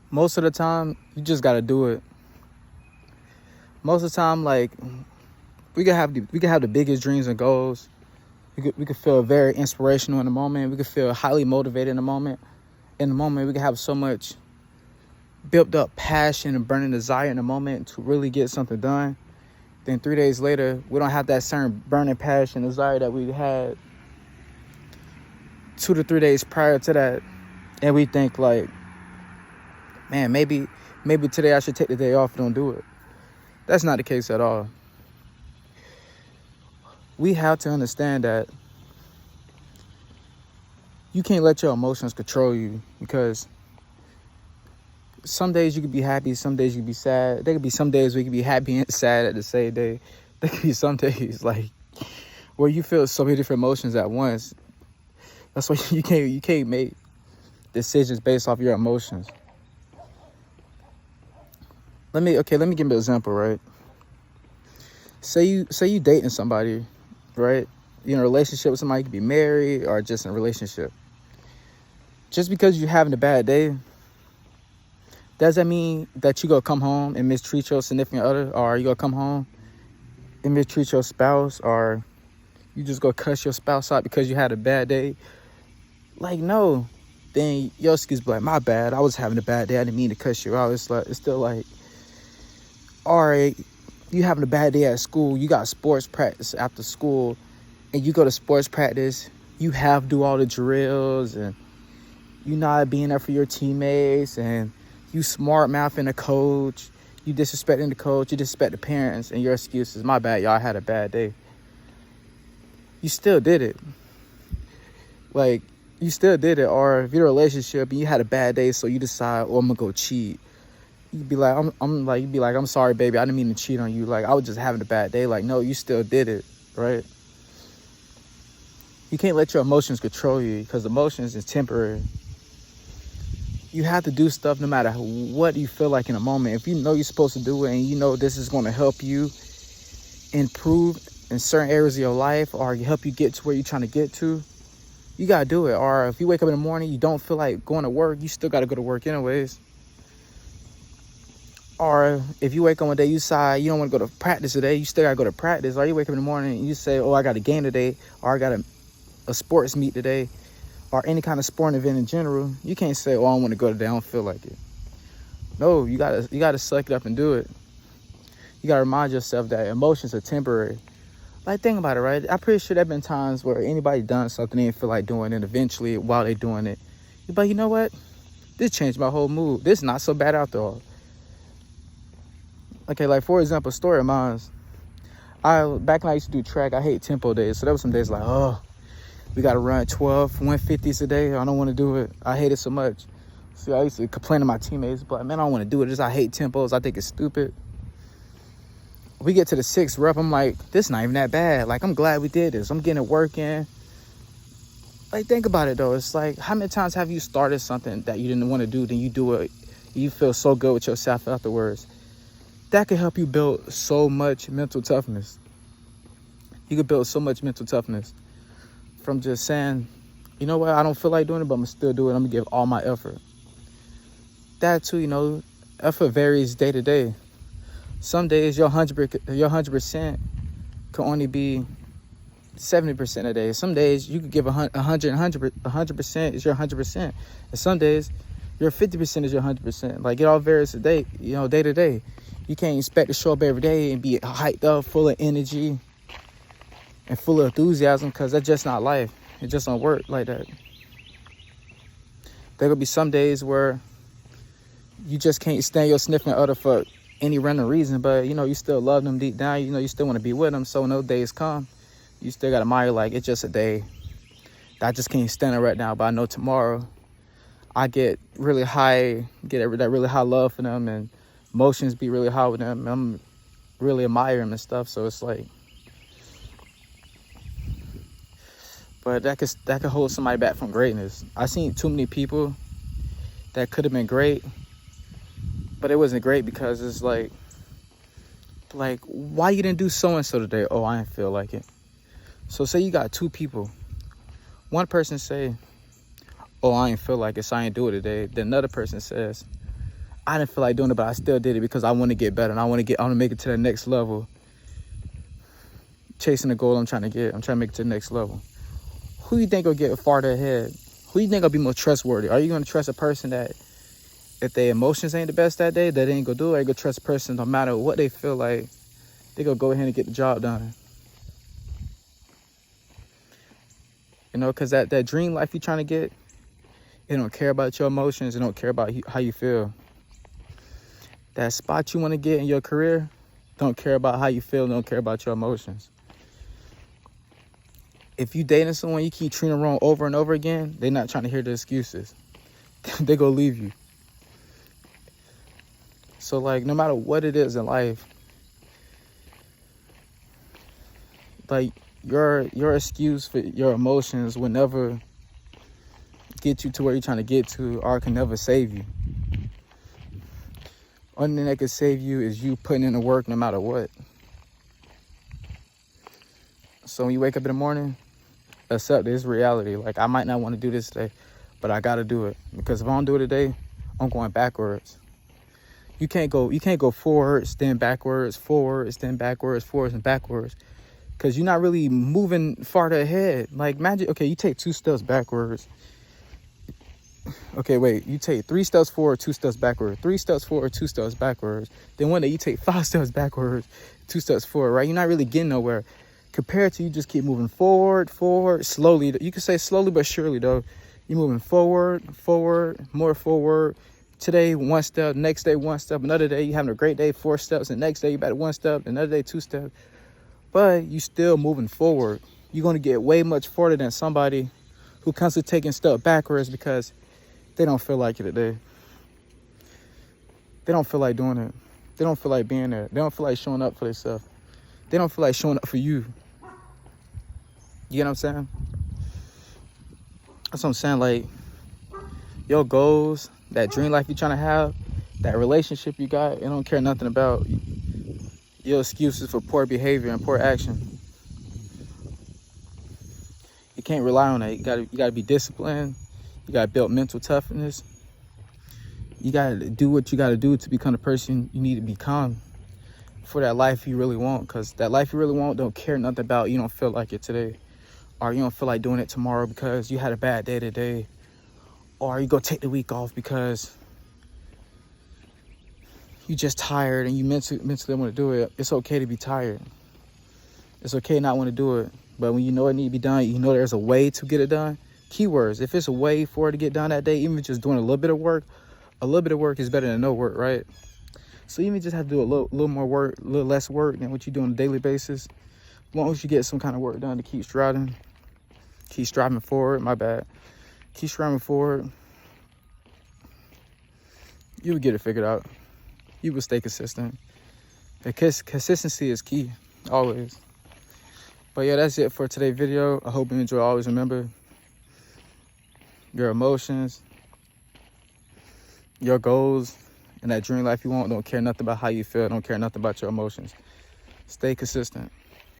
Most of the time, you just gotta do it. Most of the time, like we can have the biggest dreams and goals. We could feel very inspirational in the moment. We could feel highly motivated in the moment. In the moment, we could have so much built up passion and burning desire in the moment to really get something done. Then 3 days later, we don't have that same burning passion, desire that we had 2 to 3 days prior to that, and we think like, man, maybe today I should take the day off and don't do it. That's not the case at all. We have to understand that you can't let your emotions control you, because some days you could be happy, some days you could be sad. There could be some days where you could be happy and sad at the same day. There could be some days like where you feel so many different emotions at once. That's why you can't make decisions based off your emotions. Let me give you an example, right? Say you dating somebody, right? You're in a relationship with somebody, you could be married or just in a relationship. Just because you're having a bad day, does that mean that you gonna come home and mistreat your significant other, or you gonna come home and mistreat your spouse, or you just go cuss your spouse out because you had a bad day? Like, no. Then your excuse be like, my bad, I was having a bad day, I didn't mean to cuss you out. It's still like, all right, you having a bad day at school, you got sports practice after school, and you go to sports practice, you have to do all the drills, and you not being there for your teammates, and you smart mouthing the coach, you disrespecting the coach, you disrespect the parents, and your excuse is, my bad, y'all, I had a bad day. You still did it. Like, you still did it. Or if you're in a relationship and you had a bad day, so you decide, oh, I'm gonna go cheat. You'd be like, I'm sorry, baby, I didn't mean to cheat on you. Like, I was just having a bad day. Like, no, you still did it, right? You can't let your emotions control you, because emotions is temporary. You have to do stuff no matter what you feel like in a moment. If you know you're supposed to do it and you know this is going to help you improve in certain areas of your life, or help you get to where you're trying to get to, you got to do it. Or if you wake up in the morning, you don't feel like going to work, you still got to go to work anyways. Or if you wake up one day, you decide you don't want to go to practice today, you still got to go to practice. Or you wake up in the morning and you say, oh, I got a game today, or I got a sports meet today, or any kind of sporting event in general. You can't say, oh, I don't want to go today, I don't feel like it. No, you gotta suck it up and do it. You gotta remind yourself that emotions are temporary. Like, think about it, right? I'm pretty sure there have been times where anybody done something they didn't feel like doing, and eventually, while they doing it, you're like, you know what? This changed my whole mood. This is not so bad after all. Okay, like, for example, story of mine. Back when I used to do track, I hate tempo days. So there were some days like, oh, we got to run 12 150s a day. I don't want to do it. I hate it so much. See, I used to complain to my teammates, but man, I don't want to do it. I hate tempos. I think it's stupid. We get to the 6th rep, I'm like, this is not even that bad. Like, I'm glad we did this. I'm getting it working. Like, think about it, though. It's like, how many times have you started something that you didn't want to do, then you do it, you feel so good with yourself afterwards? That could help you build so much mental toughness. You could build so much mental toughness from just saying, you know what, I don't feel like doing it, but I'm going to still do it. I'm going to give all my effort. That too, effort varies day to day. Some days your 100% can only be 70% a day. Some days you could give 100% is your 100%. And some days your 50% is your 100%. Like, it all varies day to day. You can't expect to show up every day and be hyped up, full of energy and full of enthusiasm, because that's just not life. It just don't work like that. There could be some days where you just can't stand your significant other for any random reason, but you still love them deep down. You still want to be with them. So when those days come, you still got to admire, like, it's just a day. I just can't stand it right now, but I know tomorrow I get that really high love for them, and emotions be really high with them. I'm really admire them and stuff. So it's like, but that could hold somebody back from greatness. I seen too many people that could have been great, but it wasn't great because it's like, why you didn't do so-and-so today? Oh, I didn't feel like it. So say you got two people. One person say, oh, I ain't feel like it, so I ain't do it today. Then another person says, I didn't feel like doing it, but I still did it because I want to get better and I want to make it to the next level. Chasing the goal I'm trying to make it to the next level. Who you think will get farther ahead? Who you think will be more trustworthy? Are you going to trust a person that if their emotions ain't the best that day, that they ain't going to do it? Or are you going to trust a person no matter what they feel like, they going to go ahead and get the job done? You know, because that dream life you're trying to get, it don't care about your emotions. It don't care about how you feel. That spot you want to get in your career, don't care about how you feel. Don't care about your emotions. If you dating someone, you keep treating them wrong over and over again, they're not trying to hear the excuses. They gonna leave you. So like, no matter what it is in life, like your excuse for your emotions will never get you to where you're trying to get to, or can never save you. Only thing that can save you is you putting in the work no matter what. So when you wake up in the morning, accept this reality. Like, I might not want to do this today, but I gotta do it. Because if I don't do it today, I'm going backwards. You can't go forwards, then backwards, forwards, then backwards, forwards, and backwards. Because you're not really moving farther ahead. Like, imagine, okay, you take 2 steps backwards. Okay, wait, you take 3 steps forward, 2 steps backwards. 3 steps forward, 2 steps backwards. Then one day you take 5 steps backwards, 2 steps forward, right? You're not really getting nowhere. Compared to you just keep moving forward, slowly. You can say slowly but surely, though. You're moving forward, more forward. Today, 1 step. Next day, 1 step. Another day, you're having a great day, 4 steps. The next day, you're back at 1 step. Another day, 2 steps. But you still moving forward. You're going to get way much further than somebody who constantly taking stuff backwards because they don't feel like it today. They don't feel like doing it. They don't feel like being there. They don't feel like showing up for themselves. They don't feel like showing up for you. You get what I'm saying? That's what I'm saying. Like, your goals, that dream life you're trying to have, that relationship you got, it don't care nothing about your excuses for poor behavior and poor action. You can't rely on that. You gotta be disciplined. You gotta build mental toughness. You gotta do what you gotta do to become the person you need to become for that life you really want. Because that life you really want don't care nothing about you don't feel like it today, or you don't feel like doing it tomorrow because you had a bad day today, or you go take the week off because you just tired and you mentally want to do it. It's okay to be tired. It's okay to not want to do it. But when you know it need to be done, you know there's a way to get it done. Keywords, if it's a way for it to get done that day, even just doing a little bit of work is better than no work, right? So you may just have to do a little more work, a little less work than what you do on a daily basis. As long as you get some kind of work done to keep striving forward, keep striving forward, you will get it figured out. You will stay consistent. Because consistency is key, always. But yeah, that's it for today's video. I hope you enjoy. Always remember, your emotions, your goals, and that dream life you want don't care nothing about how you feel. Don't care nothing about your emotions. Stay consistent.